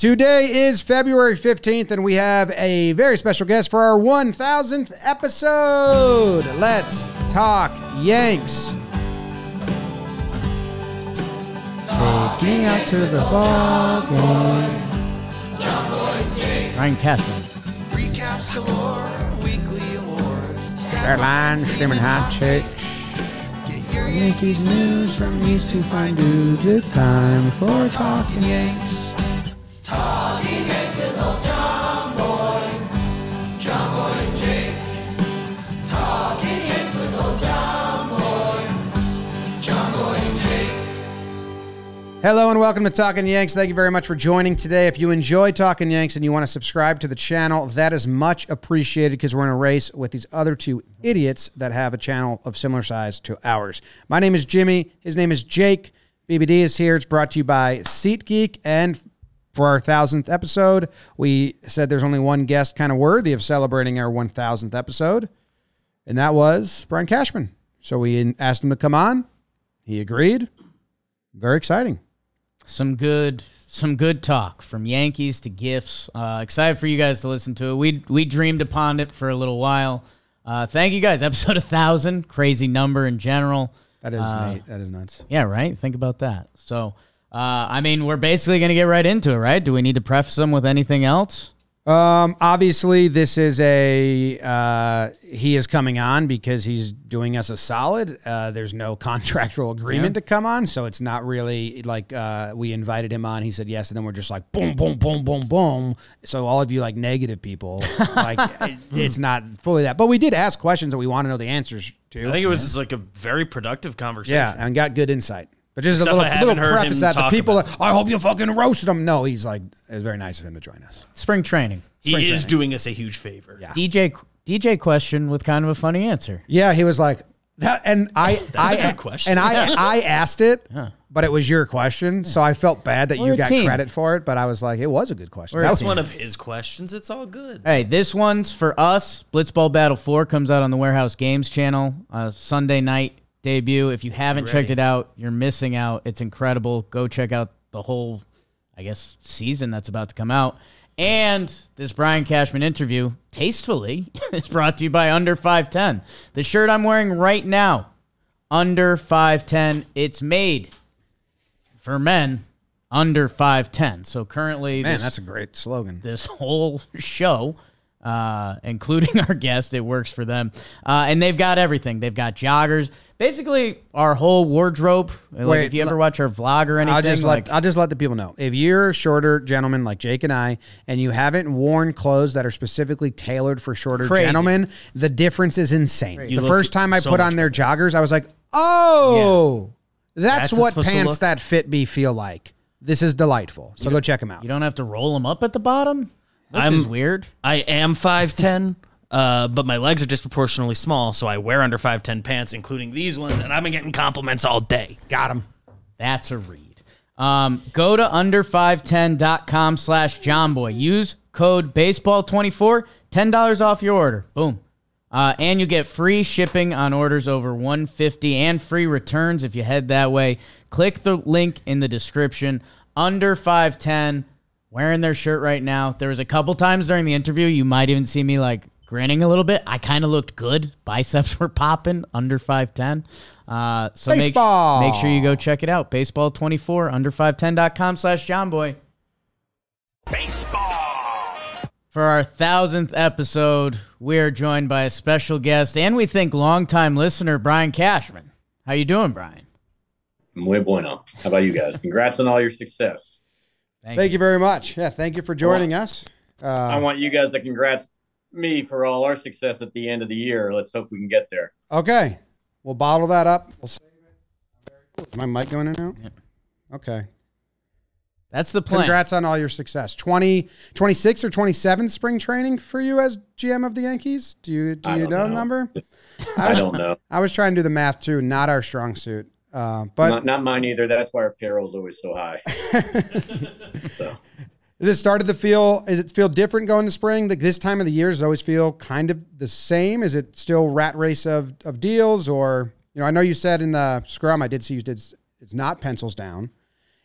Today is February 15th, and we have a very special guest for our 1000th episode. Let's talk Yanks. Taking out to the ball game. Ryan Cashman. Recaps galore, weekly awards. Airline, steaming hot chicks. Get your Yankees news from these two fine dudes. It's time for Talking Yanks. Talking Yanks with old John Boy and Jake. Talking Yanks with old John Boy and Jake. Hello and welcome to Talkin' Yanks. Thank you very much for joining today. If you enjoy Talkin' Yanks and you want to subscribe to the channel, that is much appreciated because we're in a race with these other two idiots that have a channel of similar size to ours. My name is Jimmy. His name is Jake. BBD is here. It's brought to you by SeatGeek. And for our 1000th episode, we said there's only one guest kind of worthy of celebrating our 1000th episode, and that was Brian Cashman. So we asked him to come on. He agreed. Very exciting. Some good talk from Yankees to gifts. Excited for you guys to listen to it. We dreamed upon it for a little while. Thank you guys. Episode 1000, crazy number in general. That is neat. That is nuts. Yeah, right? Think about that. So, I mean, we're basically going to get right into it, right? Do we need to preface them with anything else? Obviously, this is he is coming on because he's doing us a solid. There's no contractual agreement to come on, so it's not really like we invited him on. He said yes, and then we're just like boom, boom, boom, boom, boom. So all of you like negative people, like it's not fully that. But we did ask questions that we want to know the answers to. I think it was just like a very productive conversation. Yeah, and got good insight. But just a little preface that the people, I hope you fucking roasted him. No, he's like, it's very nice of him to join us. Spring training. He is doing us a huge favor. Yeah. DJ question with kind of a funny answer. Yeah, he was like that, and That's a good question. And I asked it, but it was your question, so I felt bad that you got credit for it. But I was like, it was a good question. That was one of his questions. It's all good. Hey, this one's for us. Blitzball Battle 4 comes out on the Warehouse Games channel Sunday night. Debut. If you haven't checked it out, you're missing out. It's incredible. Go check out the whole, I guess, season that's about to come out. And this Brian Cashman interview, tastefully, is brought to you by Under 510. The shirt I'm wearing right now, Under 510. It's made for men under 5'10". So currently, that's a great slogan. This whole show, including our guest, it works for them. And they've got everything. They've got joggers. Basically, our whole wardrobe. Like if you ever watch our vlog or anything, I'll just let the people know. If you're a shorter gentleman like Jake and I, and you haven't worn clothes that are specifically tailored for shorter gentlemen, the difference is insane. Crazy. The first time I put on their joggers, I was like, oh, that's what pants that fit me feel like. This is delightful. So go check them out. You don't have to roll them up at the bottom. This is weird. I am 5'10", but my legs are disproportionately small, so I wear under 5'10" pants, including these ones, and I've been getting compliments all day. Got them. That's a read. Go to under510.com/JohnBoy. Use code baseball24, $10 off your order. Boom. And you get free shipping on orders over $150 and free returns if you head that way. Click the link in the description. Under 510, wearing their shirt right now. There was a couple times during the interview, you might even see me like grinning a little bit. I kind of looked good. Biceps were popping. Under 5'10". So Baseball. Make sure you go check it out. Baseball24, under510.com/JohnBoy. Baseball. For our 1000th episode, we are joined by a special guest and we think longtime listener, Brian Cashman. How you doing, Brian? Muy bueno. How about you guys? Congrats on all your success. Thank you very much. Yeah, thank you for joining us. I want you guys to congrats me for all our success at the end of the year. Let's hope we can get there. Okay. We'll bottle that up. We'll save it. Is my mic going in now? Yeah. Okay. That's the plan. Congrats on all your success. 26 or 27 spring training for you as GM of the Yankees? Do you know the number? I don't know. I was trying to do the math too. Not our strong suit. But not mine either. That's why our payroll is always so high. So. Is it feel different going to spring? Like this time of the year, does it always feel kind of the same? Is it still rat race of deals? Or, I know you said in the scrum, I did see you did, it's not pencils down.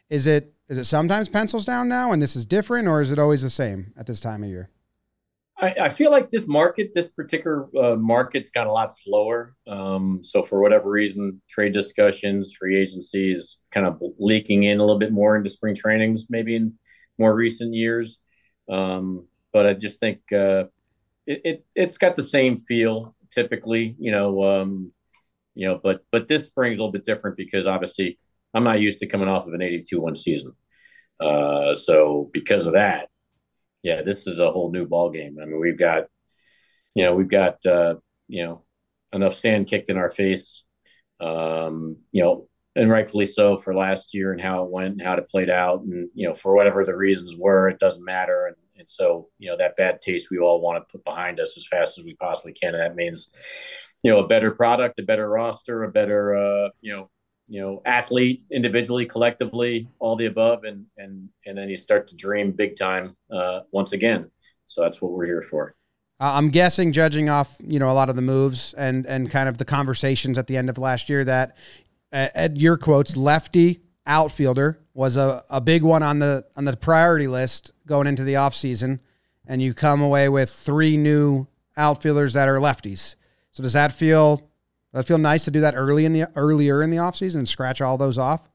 Is it is it sometimes pencils down now and this is different, or is it always the same at this time of year? I feel like this particular market's got a lot slower. So for whatever reason, trade discussions, free agencies kind of leaking in a little bit more into spring trainings, maybe in more recent years. But I just think it's got the same feel typically, but this spring's a little bit different because obviously I'm not used to coming off of an 82-1 season. So because of that, yeah, this is a whole new ball game. I mean, we've got enough sand kicked in our face, and rightfully so for last year and how it went and how it played out. And, for whatever the reasons were, it doesn't matter. And so, that bad taste we all want to put behind us as fast as we possibly can. And that means, a better product, a better roster, a better, athlete individually, collectively, all the above. And then you start to dream big time once again. So that's what we're here for. I'm guessing, judging off, a lot of the moves and kind of the conversations at the end of last year, that at your quotes, lefty outfielder was a big one on the priority list going into the offseason, and you come away with 3 new outfielders that are lefties. So does that feel nice to do that earlier in the offseason and scratch all those off?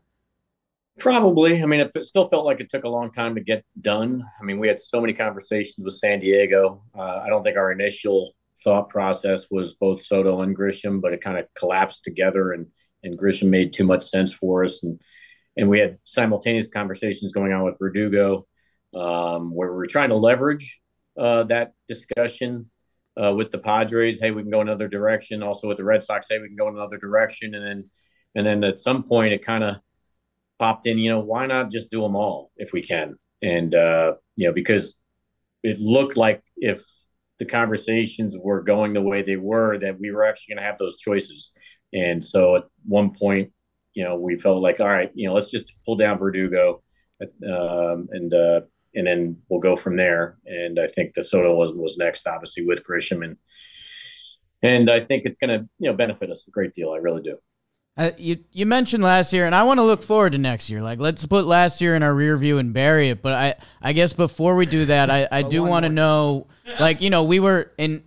Probably. I mean, it still felt like it took a long time to get done. I mean, we had so many conversations with San Diego. I don't think our initial thought process was both Soto and Grisham, but it kind of collapsed together, and Grisham made too much sense for us. And we had simultaneous conversations going on with Verdugo, where we were trying to leverage that discussion with the Padres. Hey, we can go another direction. Also with the Red Sox, hey, we can go in another direction. And then at some point it kind of popped in, why not just do them all if we can? And, because it looked like if the conversations were going the way they were, that we were actually going to have those choices. And so at one point, we felt like, all right, let's just pull down Verdugo and then we'll go from there. And I think the Soto was next, obviously, with Grisham. And I think it's going to, benefit us a great deal. I really do. You mentioned last year, and I want to look forward to next year. Like, let's put last year in our rear view and bury it. But I guess before we do that, I do want to know, like, we were in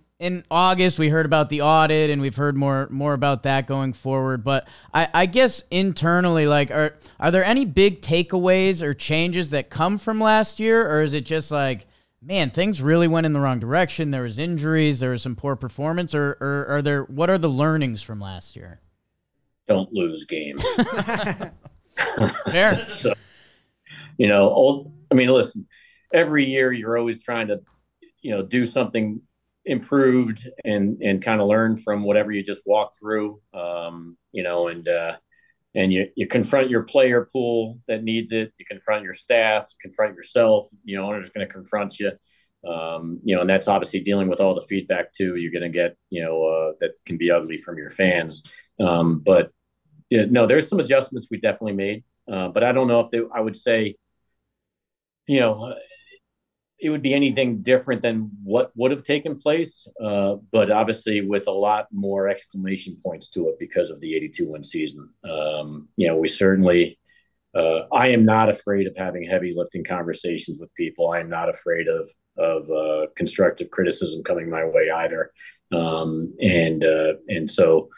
August, we heard about the audit, and we've heard more about that going forward. But I guess internally, like, are there any big takeaways or changes that come from last year, or is it just like, man, things really went in the wrong direction? There was injuries, there was some poor performance, or what are the learnings from last year? Don't lose games. Fair. So, listen, every year you're always trying to, do something improved and kind of learn from whatever you just walked through, and you confront your player pool that needs it. You confront your staff, confront yourself. Owners are going to confront you. And that's obviously dealing with all the feedback too you're going to get, that can be ugly from your fans. But there's some adjustments we definitely made. But I don't know if I would say, it would be anything different than what would have taken place. But obviously with a lot more exclamation points to it because of the 82-1 season. We certainly, I am not afraid of having heavy lifting conversations with people. I am not afraid of constructive criticism coming my way either. And so,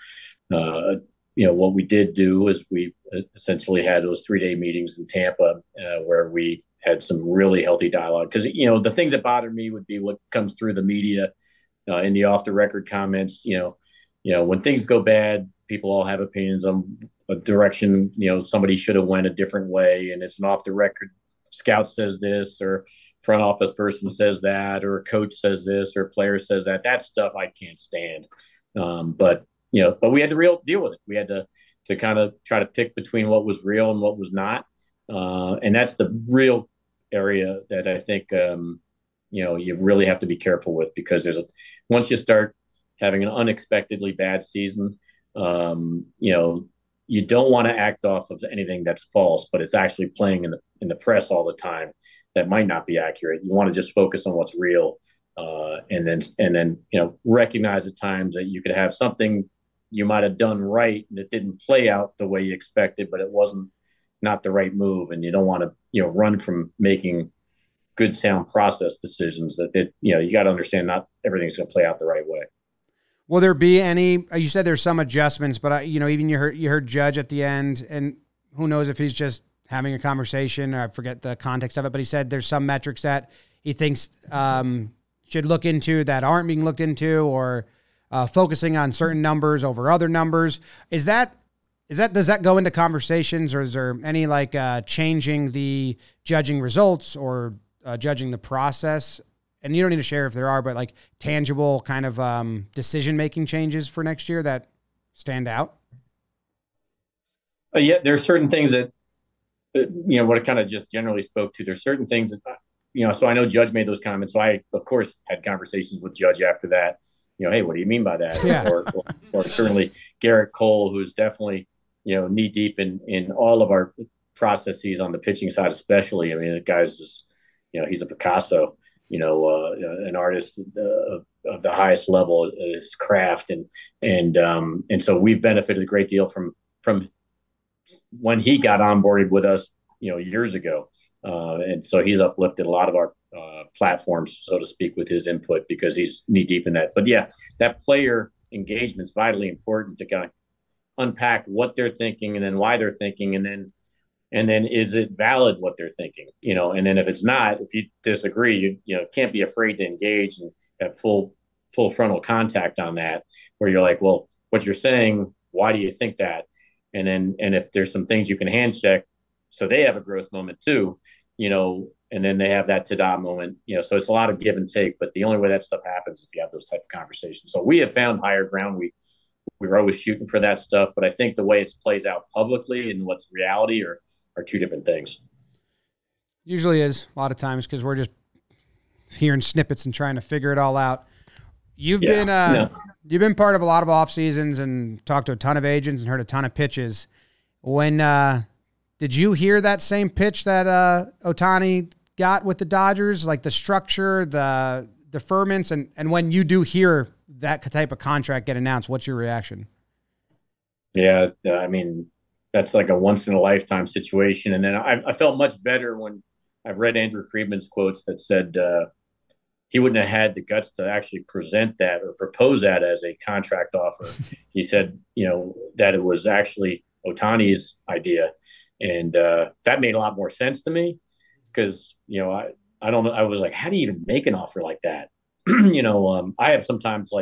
what we did do is we essentially had those 3-day meetings in Tampa where we had some really healthy dialogue. Because, the things that bother me would be what comes through the media in the off-the-record comments. When things go bad, people all have opinions on a direction, somebody should have went a different way. And it's an off-the-record scout says this, or front office person says that, or a coach says this, or a player says that. That stuff I can't stand. But we had to deal with it. We had to kind of try to pick between what was real and what was not. And that's the real area that I think, you really have to be careful with, because once you start having an unexpectedly bad season, you don't want to act off of anything that's false, but it's actually playing in the press all the time that might not be accurate. You want to just focus on what's real, and then recognize at times that you could have something you might have done right and it didn't play out the way you expected, but it wasn't not the right move, and you don't want to, run from making good, sound process decisions. You got to understand not everything's going to play out the right way. Will there be any? You said there's some adjustments, but even you heard Judge at the end, and who knows if he's just having a conversation. Or I forget the context of it, but he said there's some metrics that he thinks should look into that aren't being looked into, or focusing on certain numbers over other numbers. Does that go into conversations, or is there any changing the judging results or judging the process? And you don't need to share if there are, but tangible kind of decision-making changes for next year that stand out? Yeah, there are certain things that, what I kind of just generally spoke to. There's certain things that, so I know Judge made those comments. So I, of course, had conversations with Judge after that. Hey, what do you mean by that? Yeah. Or certainly Garrett Cole, who's definitely, knee deep in all of our processes on the pitching side, especially. I mean, the guy's just, he's a Picasso. An artist of the highest level of his craft, and so we've benefited a great deal from when he got onboarded with us, years ago, and so he's uplifted a lot of our platforms, so to speak, with his input because he's knee deep in that. But yeah, that player engagement is vitally important to kind of unpack what they're thinking and then why they're thinking, and then is it valid what they're thinking, and then if it's not, if you disagree, you can't be afraid to engage and have full frontal contact on that, where you're like, well, what you're saying, why do you think that? And if there's some things you can hand check, so they have a growth moment too, and then they have that ta-da moment, so it's a lot of give and take, but the only way that stuff happens is if you have those type of conversations. So we have found higher ground. We're always shooting for that stuff, but I think the way it plays out publicly and what's reality are two different things. Usually is a lot of times because we're just hearing snippets and trying to figure it all out. You've been part of a lot of off seasons and talked to a ton of agents and heard a ton of pitches. When did you hear that same pitch that Ohtani got with the Dodgers, like the structure, the deferments, and when you do hear that type of contract get announced, what's your reaction? Yeah, I mean, that's like a once in a lifetime situation. And then I felt much better when I've read Andrew Friedman's quotes that said he wouldn't have had the guts to actually present that or propose that as a contract offer. He said, that it was actually Ohtani's idea. And that made a lot more sense to me because, I don't know. I was like, how do you even make an offer like that? I have sometimes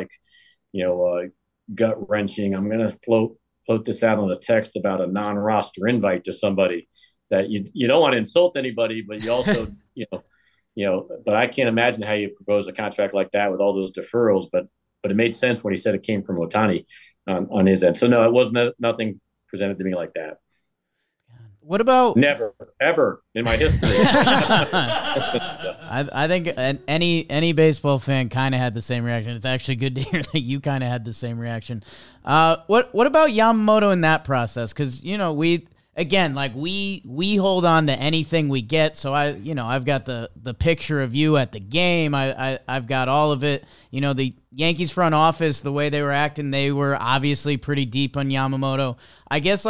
gut wrenching. I'm going to float this out on a text about a non-roster invite to somebody that you don't want to insult anybody, but you also, but I can't imagine how you propose a contract like that with all those deferrals, but it made sense when he said it came from Ohtani on his end. So no, it wasn't nothing presented to me like that. What about never, ever in my history? I think any baseball fan kind of had the same reaction. It's actually good to hear that you kind of had the same reaction. What about Yamamoto in that process? Because we hold on to anything we get. So I've got the picture of you at the game. I've got all of it. The Yankees front office, the way they were acting, they were obviously pretty deep on Yamamoto. I guess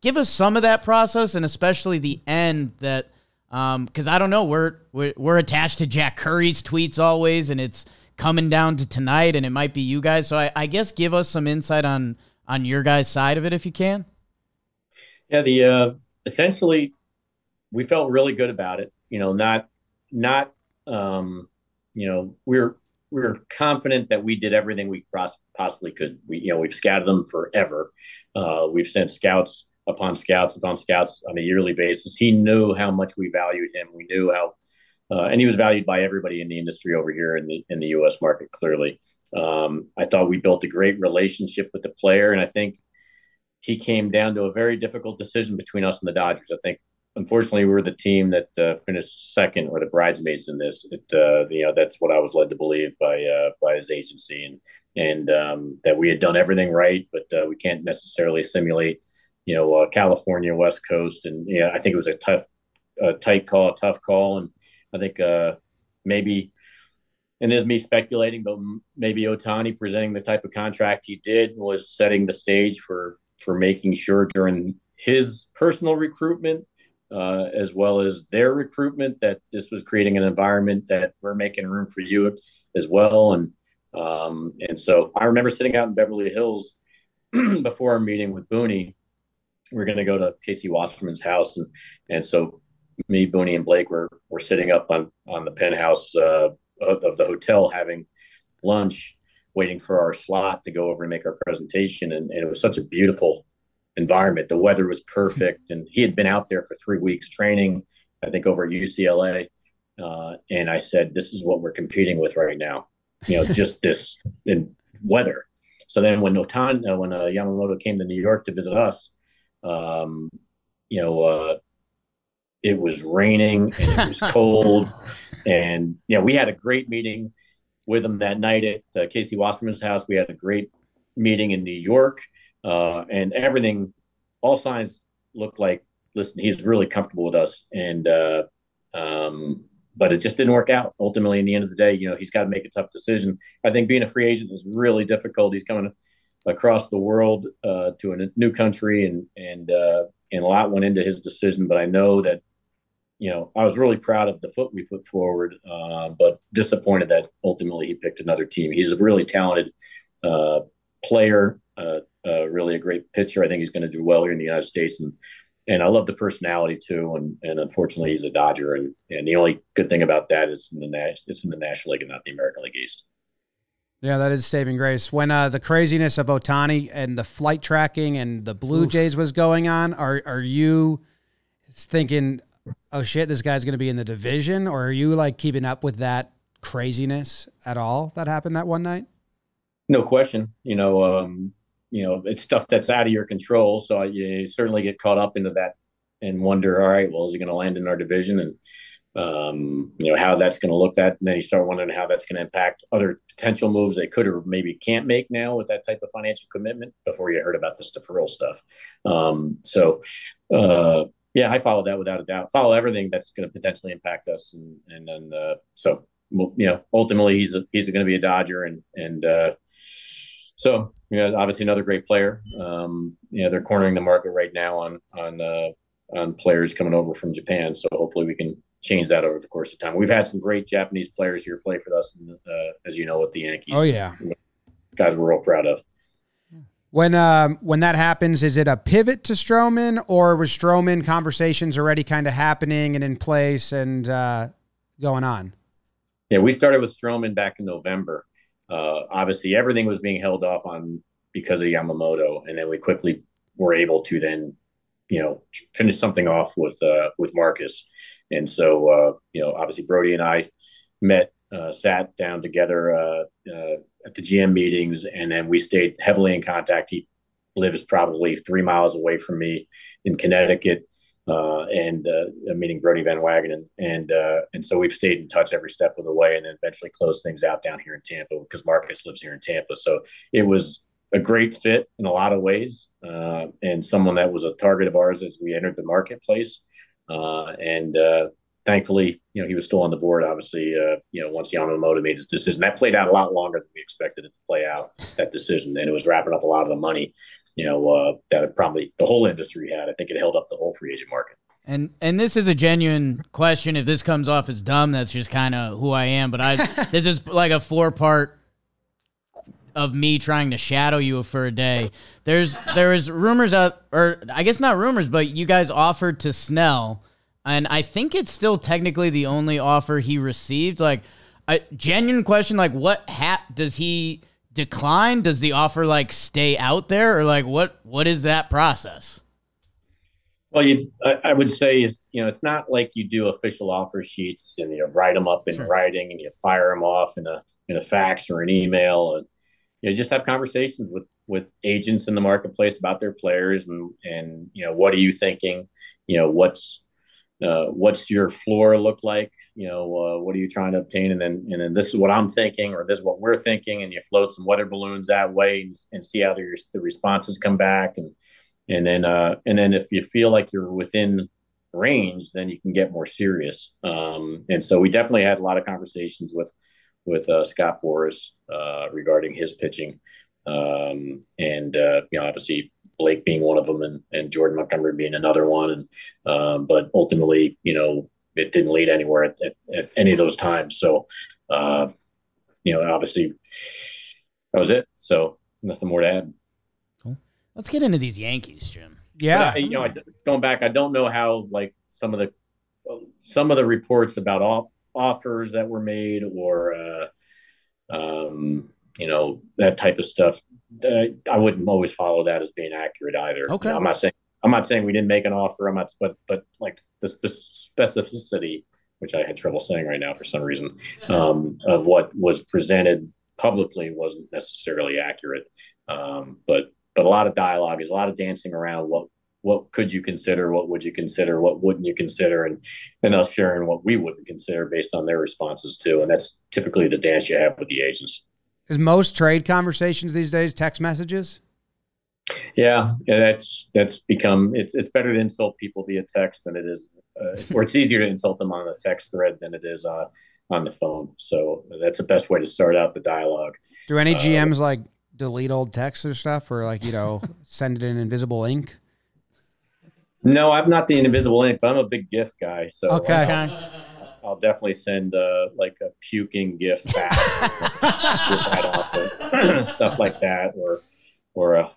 give us some of that process, and especially the end that, because I don't know, we're attached to Jack Curry's tweets always, and it's coming down to tonight, and it might be you guys. So I guess give us some insight on your guys' side of it if you can. Yeah, essentially we felt really good about it. We're confident that we did everything we possibly could. We've scouted them forever. We've sent scouts upon scouts on a yearly basis. He knew how much we valued him. We knew how, and he was valued by everybody in the industry over here in the U.S. market. Clearly, I thought we built a great relationship with the player, and I think he came down to a very difficult decision between us and the Dodgers. I think, unfortunately, we were the team that finished second, or the bridesmaids in this. That's what I was led to believe by his agency, and that we had done everything right, but we can't necessarily simulate California West Coast, and I think it was a tight call, a tough call, and I think maybe, and this is me speculating, but maybe Ohtani presenting the type of contract he did was setting the stage for making sure during his personal recruitment, as well as their recruitment, that this was creating an environment that we're making room for you as well. And so I remember sitting out in Beverly Hills before our meeting with Booney. We're going to go to Casey Wasserman's house. And so me, Booney, and Blake were sitting up on the penthouse of the hotel having lunch, waiting for our slot to go over and make our presentation. And it was such a beautiful environment. The weather was perfect. And he had been out there for 3 weeks training, I think, over at UCLA. And I said, this is what we're competing with right now. Just this in weather. So then when Yamamoto came to New York to visit us, it was raining and it was cold. And, we had a great meeting with him that night at Casey Wasserman's house. We had a great meeting in New York, and everything, all signs looked like, listen, he's really comfortable with us. And, but it just didn't work out. Ultimately, in the end of the day, he's got to make a tough decision. I think being a free agent is really difficult. He's coming across the world to a new country, and a lot went into his decision. But I know that, I was really proud of the foot we put forward, but disappointed that ultimately he picked another team. He's a really talented player, really a great pitcher. I think he's going to do well here in the United States, and I love the personality too. And unfortunately, he's a Dodger, and the only good thing about that is it's in the National League and not the American League East. Yeah, that is saving grace. When the craziness of Ohtani and the flight tracking and the Blue Jays was going on, are you thinking, oh shit, this guy's going to be in the division? Or are you like keeping up with that craziness at all that happened that one night? No question. It's stuff that's out of your control. So you certainly get caught up into that and wonder, all right, well, is he going to land in our division? And, how that's going to look at. And then you start wondering how that's going to impact other potential moves they could or maybe can't make now with that type of financial commitment before you heard about this deferral stuff. I follow that without a doubt. Follow everything that's going to potentially impact us, and then ultimately he's going to be a Dodger, and obviously another great player. They're cornering the market right now on players coming over from Japan, so hopefully we can change that over the course of time. We've had some great Japanese players here play for us, as you know, with the Yankees. Oh yeah, guys we're real proud of. When that happens, is it a pivot to Stroman, or was Stroman conversations already kind of happening and in place and going on? Yeah, we started with Stroman back in November. Obviously, everything was being held off on because of Yamamoto, and then we quickly were able to then, finish something off with Marcus. And so, obviously, Brody and I sat down together at the GM meetings, and then we stayed heavily in contact. He lives probably 3 miles away from me in Connecticut, and meeting Brody Van Wagenen. And so we've stayed in touch every step of the way, and then eventually closed things out down here in Tampa because Marcus lives here in Tampa. So it was a great fit in a lot of ways, and someone that was a target of ours as we entered the marketplace. Thankfully, he was still on the board, obviously, once Yamamoto made his decision. That played out a lot longer than we expected it to play out, that decision. And it was wrapping up a lot of the money, that probably the whole industry had. I think it held up the whole free agent market. And this is a genuine question. If this comes off as dumb, that's just kind of who I am. But this is like a 4-part of me trying to shadow you for a day. There is rumors out, or I guess not rumors, but you guys offered to Snell. And I think it's still technically the only offer he received. Like, a genuine question, like, what does he decline? Does the offer, like, stay out there? Or, like, what is that process? Well, I would say it's not like you do official offer sheets and you write them up in writing and you fire them off in a fax or an email, and you just have conversations with agents in the marketplace about their players and what are you thinking? What's your floor look like? What are you trying to obtain? And then this is what I'm thinking, or this is what we're thinking. And you float some weather balloons that way and see how the responses come back. And then if you feel like you're within range, then you can get more serious. And so we definitely had a lot of conversations with Scott Boras regarding his pitching. Obviously Blake being one of them, and Jordan Montgomery being another one. And but ultimately, it didn't lead anywhere at any of those times. So, obviously, that was it. So nothing more to add. Cool. Let's get into these Yankees, Jim. Yeah. Going back, I don't know how like some of the reports about offers that were made or that type of stuff. I wouldn't always follow that as being accurate either. Okay. I'm not saying we didn't make an offer. But like the specificity, which I had trouble saying right now for some reason, of what was presented publicly wasn't necessarily accurate. But a lot of dialogue, is a lot of dancing around what could you consider, what would you consider, what wouldn't you consider, and us sharing what we wouldn't consider based on their responses too. And that's typically the dance you have with the agents. Is most trade conversations these days text messages? Yeah, that's become it's better to insult people via text than it is, or it's easier to insult them on a text thread than it is on the phone. So that's the best way to start out the dialogue. Do any GMs like delete old texts or stuff, or like send it in invisible ink? No, I'm not the invisible ink, but I'm a big GIF guy. So okay. I'll definitely send like a puking GIF back, stuff like that, or a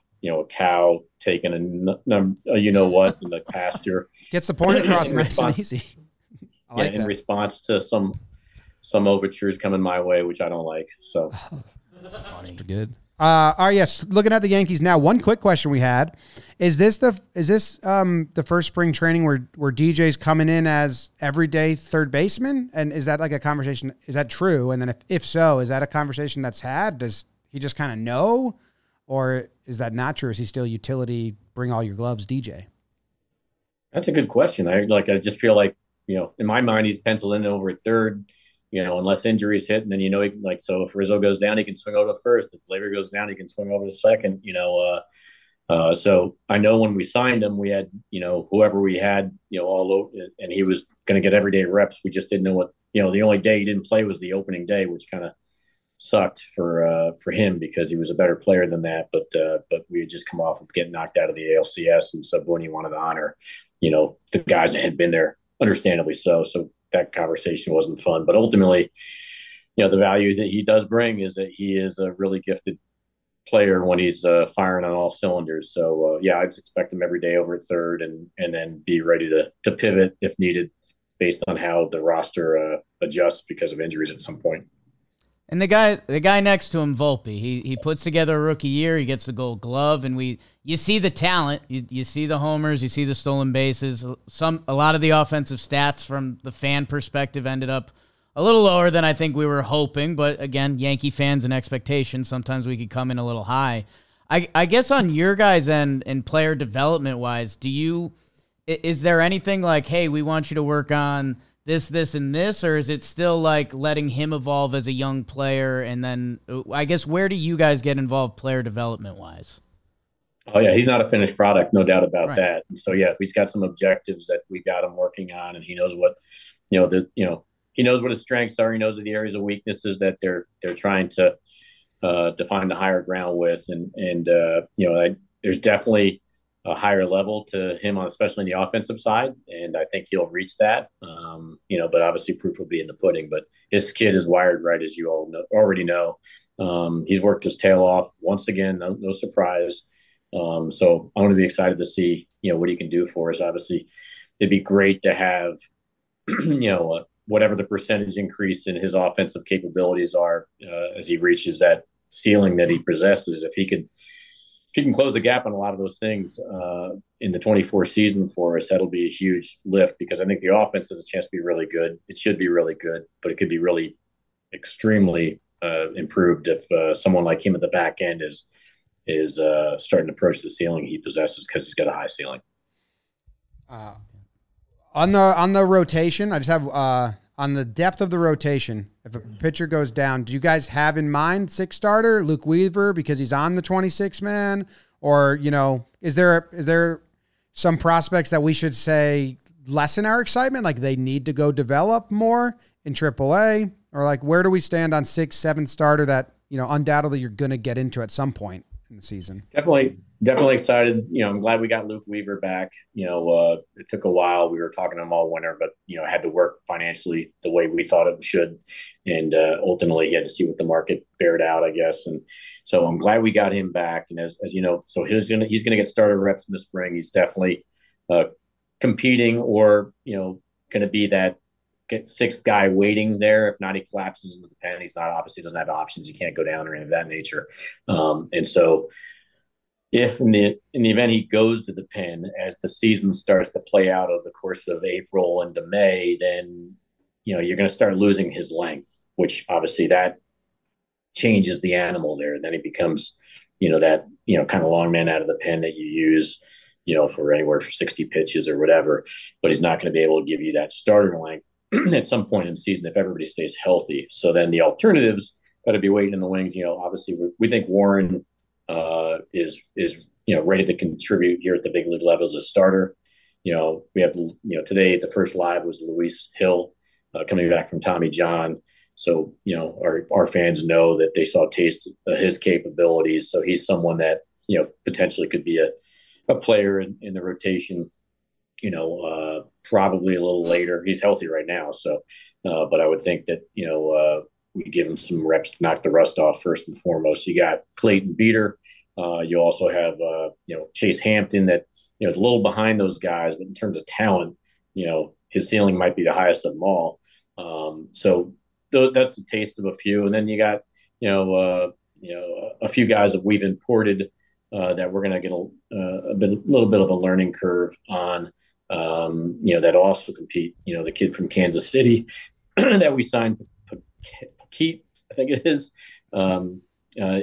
cow taking in the pasture. Gets the point across nice and easy. I like that. In response to some overtures coming my way, which I don't like. So that's funny. That's good. All right, yes. Looking at the Yankees now, one quick question we had is this the first spring training where DJ's coming in as everyday third baseman, and is that like a conversation? Is that true? And then if so, is that a conversation that's had? Does he just kind of know, or is that not true? Is he still utility? Bring all your gloves, DJ. That's a good question. I just feel like in my mind he's penciled in over at third. Unless injuries hit, and then so if Rizzo goes down, he can swing over to first. If Glaber goes down, he can swing over to second. So I know when we signed him, we had whoever we had all over, and he was going to get everyday reps. We just didn't know what the only day he didn't play was the opening day, which kind of sucked for him because he was a better player than that. But we had just come off of getting knocked out of the ALCS, and so when he wanted to honor the guys that had been there, understandably so. So that conversation wasn't fun, but ultimately, the value that he does bring is that he is a really gifted player when he's firing on all cylinders. So I'd expect him every day over at third, and then be ready to pivot if needed, based on how the roster adjusts because of injuries at some point. And the guy next to him, Volpe, he puts together a rookie year. He gets the Gold Glove, and you see the talent. You see the homers. You see the stolen bases. A lot of the offensive stats from the fan perspective ended up a little lower than I think we were hoping. But again, Yankee fans and expectations, sometimes we could come in a little high. I guess on your guys' end and player development wise, is there anything like, hey, we want you to work on this, and this, or is it still like letting him evolve as a young player? And then I guess where do you guys get involved player development wise? Oh yeah, he's not a finished product, no doubt about right. that. And so he's got some objectives that we got him working on, and he knows what he knows what his strengths are. He knows the areas of weaknesses that they're trying to define the higher ground with, and there's definitely a higher level to him, especially on the offensive side, and I think he'll reach that. But obviously proof will be in the pudding. But his kid is wired right, as you all already know. He's worked his tail off once again, no surprise. So I'm going to be excited to see what he can do for us. Obviously, it'd be great to have whatever the percentage increase in his offensive capabilities are as he reaches that ceiling that he possesses. If he can close the gap on a lot of those things in the 24 season for us, that'll be a huge lift, because I think the offense has a chance to be really good. It should be really good, but it could be really extremely improved if someone like him at the back end is starting to approach the ceiling he possesses, because he's got a high ceiling. On the rotation, I just have on the depth of the rotation, if a pitcher goes down, do you guys have in mind sixth starter Luke Weaver because he's on the 26 man, or is there some prospects that we should say lessen our excitement, like they need to go develop more in AAA, or like where do we stand on 6th, 7th starter that undoubtedly you're going to get into at some point in the season. Definitely excited. I'm glad we got Luke Weaver back. It took a while. We were talking to him all winter, but had to work financially the way we thought it should, and ultimately he had to see what the market bared out, I guess. And so I'm glad we got him back. And as you know, so he's gonna get starter reps in the spring. He's definitely competing, or going to be that sixth guy waiting there. If not, he collapses into the pen. He's not, obviously doesn't have options. He can't go down or anything of that nature. And so if in the event he goes to the pen as the season starts to play out over the course of April into May, then you're going to start losing his length, which obviously that changes the animal there. And then he becomes that kind of long man out of the pen that you use for anywhere for 60 pitches or whatever, but he's not going to be able to give you that starter length at some point in the season if everybody stays healthy. So then the alternatives got to be waiting in the wings. Obviously we think Warren is ready to contribute here at the big league level as a starter. We have today the first live was Luis Hill coming back from Tommy John. So our fans know that they saw a taste of his capabilities. So he's someone that potentially could be a player in the rotation. Probably a little later. He's healthy right now, so but I would think that we give him some reps to knock the rust off first and foremost. You got Clayton Beater. You also have Chase Hampton that is a little behind those guys, but in terms of talent, his ceiling might be the highest of them all. So that's a taste of a few, and then you got a few guys that we've imported that we're going to get a little bit of a learning curve on. That also compete. The kid from Kansas City that we signed, Paquette, I think it is.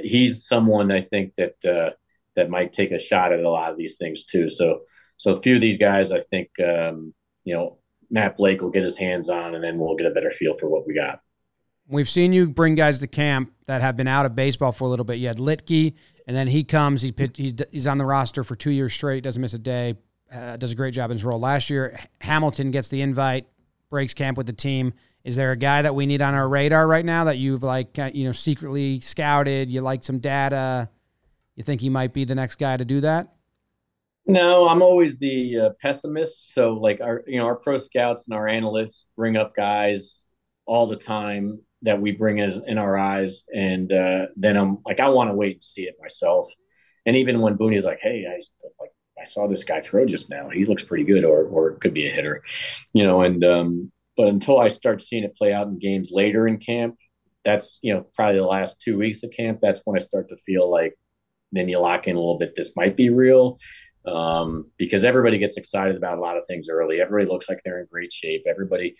He's someone I think that might take a shot at a lot of these things too. So a few of these guys, I think, Matt Blake will get his hands on, and then we'll get a better feel for what we got. We've seen you bring guys to camp that have been out of baseball for a little bit. You had Litke, and then he comes. He's on the roster for 2 years straight, doesn't miss a day. Does a great job in his role. Last year, Hamilton gets the invite, breaks camp with the team. Is there a guy that we need on our radar right now that you've secretly scouted? You like some data? You think he might be the next guy to do that? No, I'm always the pessimist. So our pro scouts and our analysts bring up guys all the time that we bring as in our eyes, and then I'm like, I want to wait and see it myself. And even when Booney's like, hey, I saw this guy throw just now. He looks pretty good, or it could be a hitter, but until I start seeing it play out in games later in camp, that's, probably the last 2 weeks of camp. That's when I start to feel like then you lock in a little bit. This might be real, because everybody gets excited about a lot of things early. Everybody looks like they're in great shape. Everybody,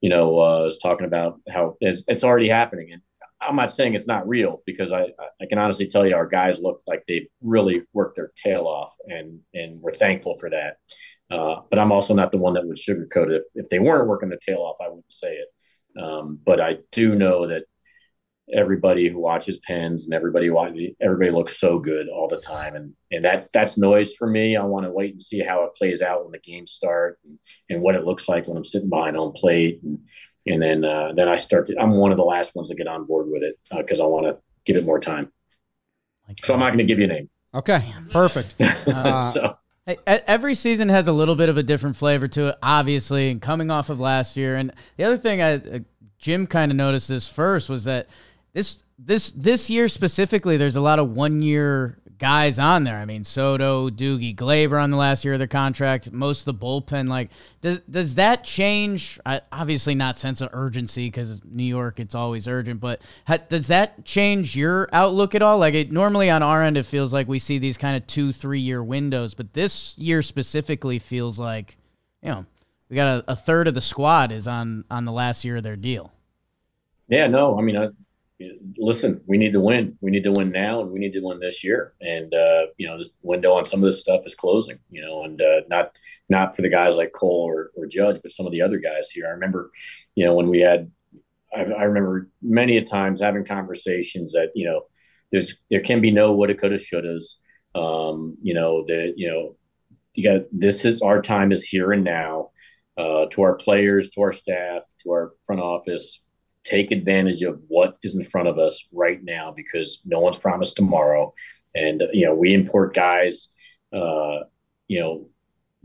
is talking about how it's already happening. And I'm not saying it's not real, because I can honestly tell you our guys look like they've really worked their tail off, and we're thankful for that. But I'm also not the one that would sugarcoat it. If they weren't working their tail off, I wouldn't say it. But I do know that everybody who watches Pens and everybody looks so good all the time. And that's noise for me. I want to wait and see how it plays out when the games start, and what it looks like when I'm sitting behind home plate. And then I I'm one of the last ones to get on board with it, because I want to give it more time. So I'm not going to give you a name. Okay, perfect. Hey, every season has a little bit of a different flavor to it, obviously, and coming off of last year. And the other thing Jim kind of noticed this first was that this year specifically, there's a lot of 1 year guys on there. I mean, Soto, Doogie, Glaber on the last year of their contract, most of the bullpen. Like, does that change? Obviously not sense of urgency because New York, it's always urgent, but does that change your outlook at all? Like, normally on our end, it feels like we see these kind of 2-3 year windows, but this year specifically feels like, you know, we got a third of the squad is on the last year of their deal. Yeah, no, I mean, listen, we need to win. We need to win now, and we need to win this year. And, this window on some of this stuff is closing, and not for the guys like Cole or Judge, but some of the other guys here. I remember, when we had, I remember many a times having conversations that, there can be no woulda, coulda, shouldas. This is our time is here and now. To our players, to our staff, to our front office, take advantage of what is in front of us right now, because no one's promised tomorrow. And, we import guys,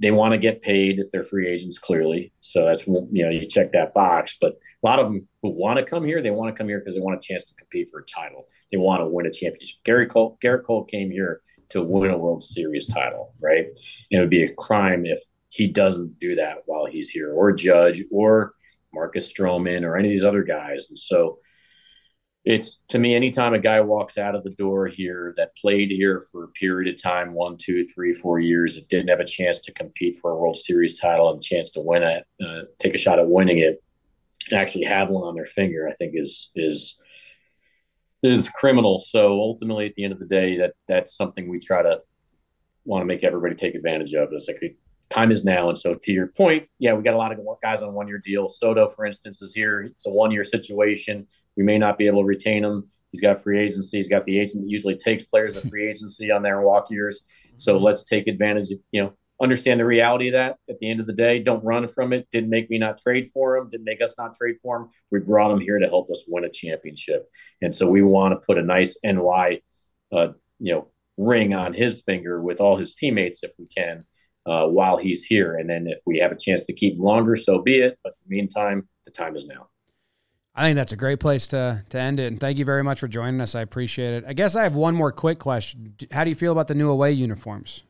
they want to get paid if they're free agents, clearly. So that's, you check that box. But a lot of them who want to come here, they want to come here because they want a chance to compete for a title. They want to win a championship. Garrett Cole came here to win a World Series title, right? And it would be a crime if he doesn't do that while he's here, or Judge, or Marcus Stroman, or any of these other guys. And so it's, to me, anytime a guy walks out of the door here that played here for a period of time, 1, 2, 3, 4 years, that didn't have a chance to compete for a World Series title and a chance to win it, take a shot at winning it, and actually have one on their finger, I think is criminal. So ultimately, at the end of the day, that's something we want to make everybody take advantage of. It's like, time is now. And so, to your point, yeah, we got a lot of guys on a 1-year deal. Soto, for instance, is here. It's a 1-year situation. We may not be able to retain him. He's got free agency. He's got the agent that usually takes players at free agency on their walk years. So let's take advantage of, understand the reality of that. At the end of the day, don't run from it. Didn't make me not trade for him. Didn't make us not trade for him. We brought him here to help us win a championship. And so we want to put a nice NY, ring on his finger with all his teammates if we can. While he's here. And then if we have a chance to keep him longer, so be it. But in the meantime, the time is now. I think that's a great place to end it. And thank you very much for joining us. I appreciate it. I guess I have one more quick question. How do you feel about the new away uniforms?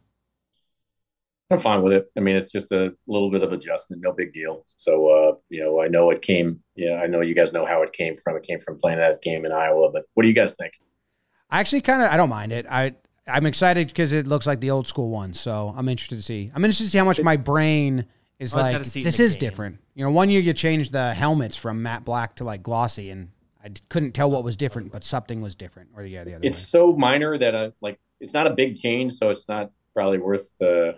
I'm fine with it. I mean, it's just a little bit of adjustment, no big deal. So, I know it came, I know you guys know how it came from. It came from playing that game in Iowa. But what do you guys think? I actually I don't mind it. I'm excited because it looks like the old school one. So I'm interested to see. I'm interested to see how much my brain is like, this is different. 1 year you changed the helmets from matte black to like glossy, and I couldn't tell what was different, but something was different. Or the other way. It's so minor that it's not a big change, so it's not probably worth the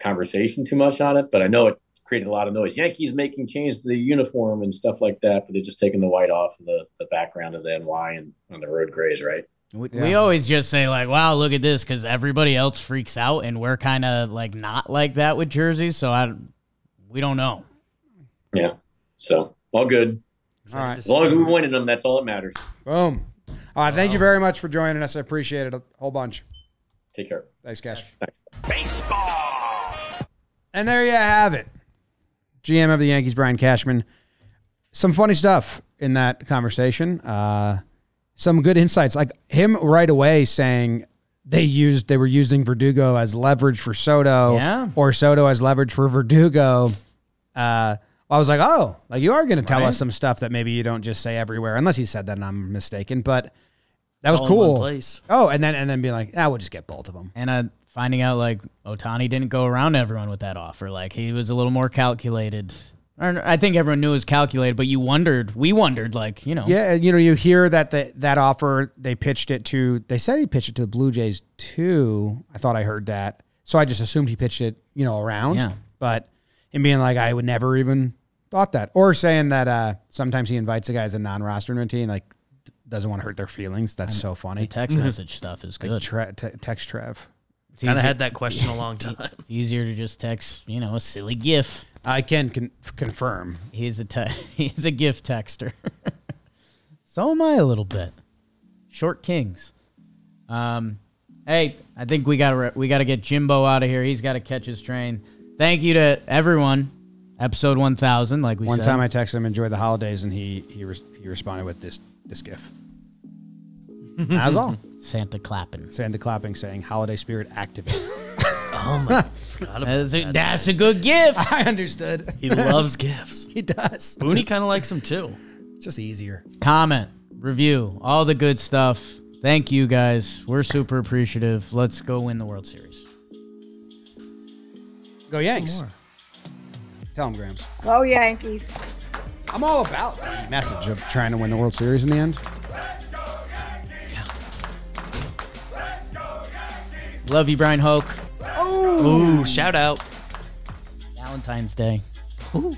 conversation too much on it. But I know it created a lot of noise. Yankees making change to the uniform and stuff like that, but they're just taking the white off of the background of the NY and on the road grays, right? We always just say, like, wow, look at this, because everybody else freaks out, and we're kind of, like, not like that with jerseys, so we don't know. Yeah, so all good. All right. As long as we're winning them, that's all that matters. Boom. All right, thank you very much for joining us. I appreciate it a whole bunch. Take care. Thanks, Cash. Thanks. Baseball. And there you have it. GM of the Yankees, Brian Cashman. Some funny stuff in that conversation. Some good insights, like him right away saying they were using Verdugo as leverage for Soto, or Soto as leverage for Verdugo. I was like, oh, like you are going to tell us some stuff that maybe you don't just say everywhere, unless you said that and I'm mistaken. But that was cool. In one place. Oh, and then be like, we'll just get both of them. And finding out like Ohtani didn't go around everyone with that offer, like he was a little more calculated. I think everyone knew it was calculated, but we wondered, like, Yeah, you hear that that offer, they said he pitched it to the Blue Jays too. I thought I heard that. So I just assumed he pitched it, around. Yeah. But him being like, I would never even thought that. Or saying that sometimes he invites a guy as a non-roster mentee and, like, doesn't want to hurt their feelings. That's so funny. The text message stuff is good. Text Trev. Kind of had that question a long time. It's easier to just text, a silly GIF. I can confirm. He's a GIF texter. So am I a little bit. Short Kings. Hey, I think we gotta get Jimbo out of here. He's got to catch his train. Thank you to everyone. Episode 1000, like we said. One time I texted him, enjoy the holidays, and he responded with this GIF. That was all. Santa clapping saying holiday spirit activate. Oh my God. That's a good GIF. I understood. He loves gifts. He does. Booney kind of likes them too. It's just easier. Comment, review, all the good stuff. Thank you guys. We're super appreciative. Let's go win the World Series. Go Yanks. Tell him, Grams. Go Yankees. I'm all about the message of trying to win the World Series in the end. Love you, Brian Hoke. Ooh, shout out. Valentine's Day. Ooh.